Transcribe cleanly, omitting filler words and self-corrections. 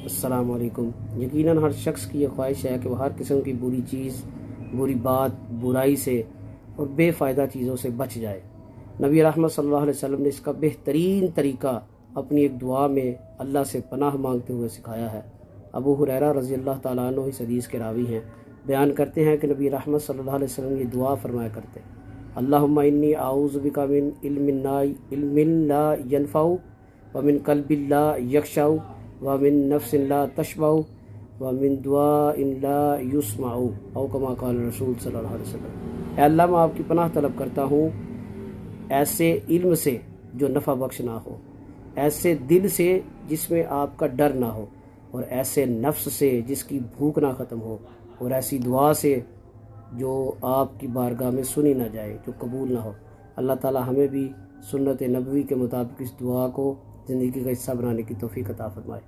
अस्सलाम वालेकुम। यकीनन हर शख्स की ये ख्वाहिश है कि वह हर किस्म की बुरी चीज़, बुरी बात, बुराई से और बेफ़ायदा चीज़ों से बच जाए। नबी रहमत सल्लल्लाहु अलैहि वसल्लम ने इसका बेहतरीन तरीका अपनी एक दुआ में अल्लाह से पनाह मांगते हुए सिखाया है। अबू हुरैरा रज़ी अल्लाह तआला अन्हु इस हदीस के रावी हैं। बयान करते हैं कि नबी रहमत सल्लल्लाहु अलैहि वसल्लम ये दुआ फरमाया करते, अल्लाहुम्मा इन्नी आऊज़ु बिका मिन इल्मिन ला यनफ़उ व मिन क़ल्बिन ला यख़शउ व मिन नफ्सिन ला तशबउ व मिन दुआइन ला युस्मउ औ कमा क़ाल रसूल सल्लल्लाहु अलैहि वसल्लम। अल्लाह मैं आपकी पनाह तलब करता हूँ ऐसे इल्म से जो नफ़ा बख्श ना हो, ऐसे दिल से जिसमें आपका डर ना हो, और ऐसे नफ्स से जिसकी भूख ना ख़त्म हो, और ऐसी दुआ से जो आपकी बारगाह में सुनी ना जाए, जो कबूल ना हो। अल्लाह ताला हमें भी सुन्नत नबवी के मुताबिक इस दुआ को ज़िंदगी का हिस्सा बनाने की तौफ़ीक़ अता फ़रमाए।